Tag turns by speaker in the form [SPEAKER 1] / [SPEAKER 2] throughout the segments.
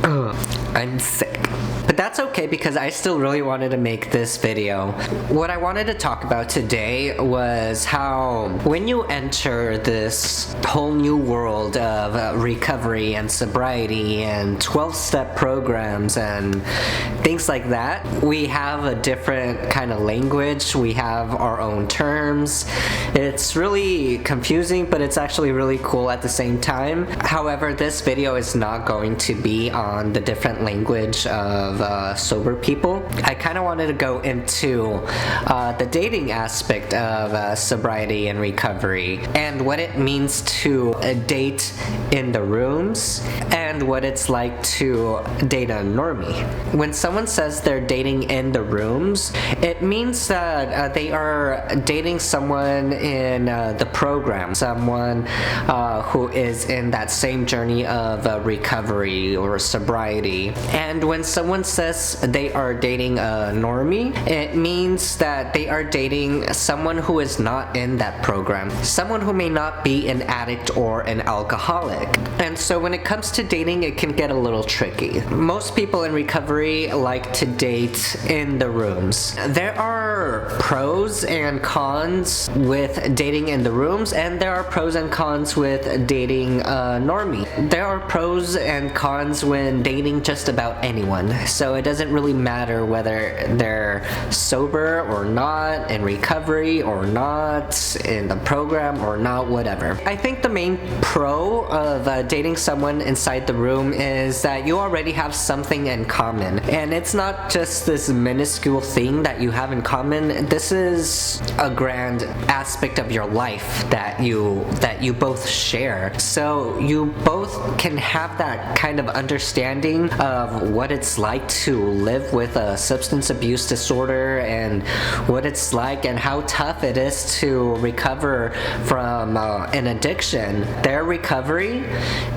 [SPEAKER 1] I'm sick. But that's okay because I still really wanted to make this video. What I wanted to talk about today was how when you enter this whole new world of recovery and sobriety and 12-step programs and things like that, we have a different kind of language, we have our own terms. It's really confusing, but it's actually really cool at the same time. However, this video is not going to be on the different language of sober people. I kind of wanted to go into the dating aspect of sobriety and recovery and what it means to date in the rooms and what it's like to date a normie. When someone says they're dating in the rooms, it means that they are dating someone in the program, someone who is in that same journey of recovery or sobriety. And when someone says they are dating a normie, it means that they are dating someone who is not in that program, someone who may not be an addict or an alcoholic. And so when it comes to dating, it can get a little tricky. Most people in recovery like to date in the rooms. There are pros and cons with dating in the rooms, and there are pros and cons with dating a normie. There are pros and cons when dating just about anyone, so it doesn't really matter whether they're sober or not, in recovery or not, in the program or not, whatever. I think the main pro of dating someone inside the room is that you already have something in common, and it's not just this minuscule thing that you have in common. This is a grand aspect of your life that you both share, so you both can have that kind of understanding of what it's like to live with a substance abuse disorder and what it's like and how tough it is to recover from an addiction. Their recovery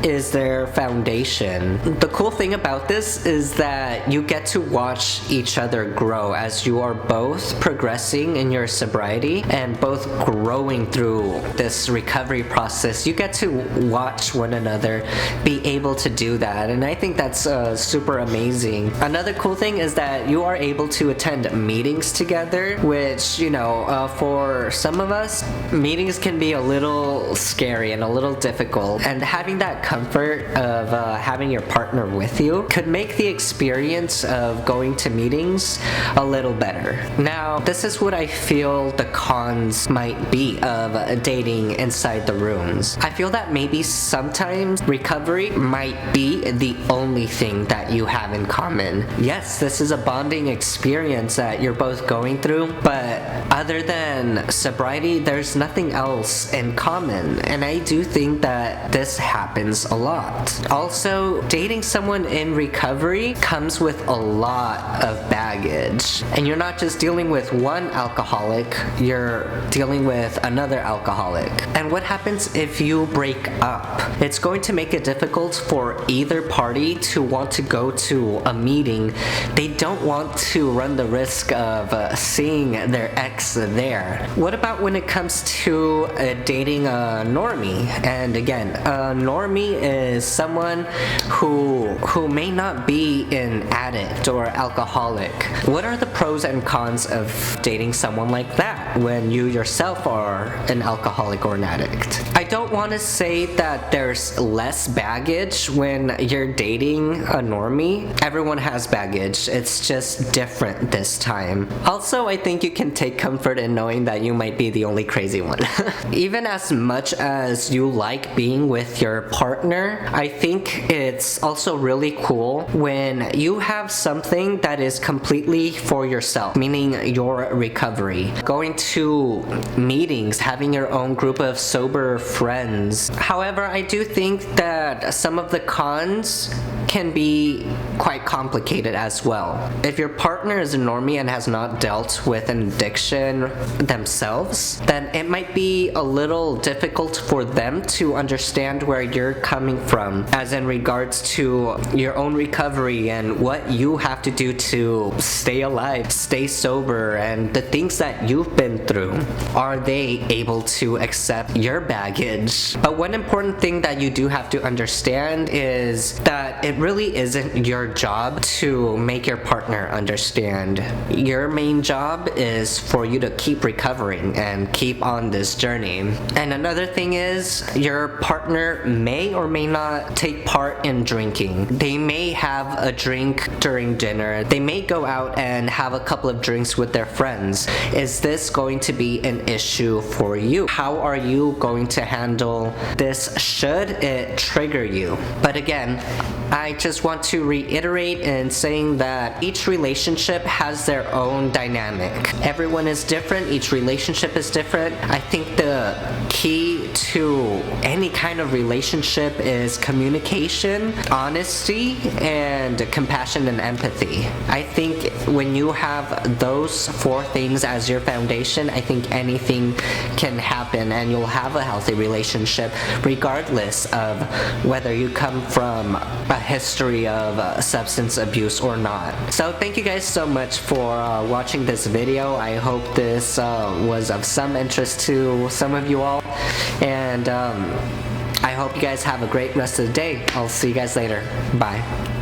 [SPEAKER 1] is their foundation. The cool thing about this is that you get to watch each other grow as you are both progressing in your sobriety and both growing through this recovery process. You get to watch one another be able to do that, and I think that's super amazing. Another cool thing is that you are able to attend meetings together, which, you know, for some of us, meetings can be a little scary and a little difficult, and having that comfort of having your partner with you could make the experience of going to meetings a little better. Now, this is what I feel the cons might be of dating inside the rooms. I feel that maybe sometimes recovery might be the only thing that you have in common. Yes, this is a bonding experience that you're both going through, but other than sobriety, there's nothing else in common, and I do think that this happens a lot. Also, dating someone in recovery comes with a lot of baggage, and you're not just dealing with one alcoholic, you're dealing with another alcoholic. And what happens if you break up? It's going to make it difficult for either party to want to go to a meeting. They don't want to run the risk of seeing their ex there. What about when it comes to dating a normie? And again, a normie is someone who may not be an addict or alcoholic. What are the pros and cons of dating someone like that when you yourself are an alcoholic or an addict? I don't want to say that there's less baggage when you're dating a normie. Everyone has baggage. It's just different this time. Also, I think you can take comfort in knowing that you might be the only crazy one. Even as much as you like being with your partner, I think it's also really cool when you have something that is completely for yourself, meaning your recovery. Going to meetings, having your own group of sober friends. However, I do think that some of the cons can be quite complicated as well. If your partner is a normie and has not dealt with an addiction themselves, then it might be a little difficult for them to understand where you're coming from, as in regards to your own recovery and what you have to do to stay alive, stay sober, and the things that you've been through. Are they able to accept your baggage? But one important thing that you do have to understand is that it it really isn't your job to make your partner understand. Your main job is for you to keep recovering and keep on this journey. And another thing is, your partner may or may not take part in drinking. They may have a drink during dinner. They may go out and have a couple of drinks with their friends. Is this going to be an issue for you? How are you going to handle this should it trigger you? But again, I just want to reiterate in saying that each relationship has their own dynamic. Everyone is different, each relationship is different. I think the key to any kind of relationship is communication, honesty, and compassion and empathy. I think when you have those 4 things as your foundation, I think anything can happen and you'll have a healthy relationship regardless of whether you come from a history of substance abuse or not. So thank you guys so much for watching this video. I hope this was of some interest to some of you all, and I hope you guys have a great rest of the day. I'll see you guys later. Bye.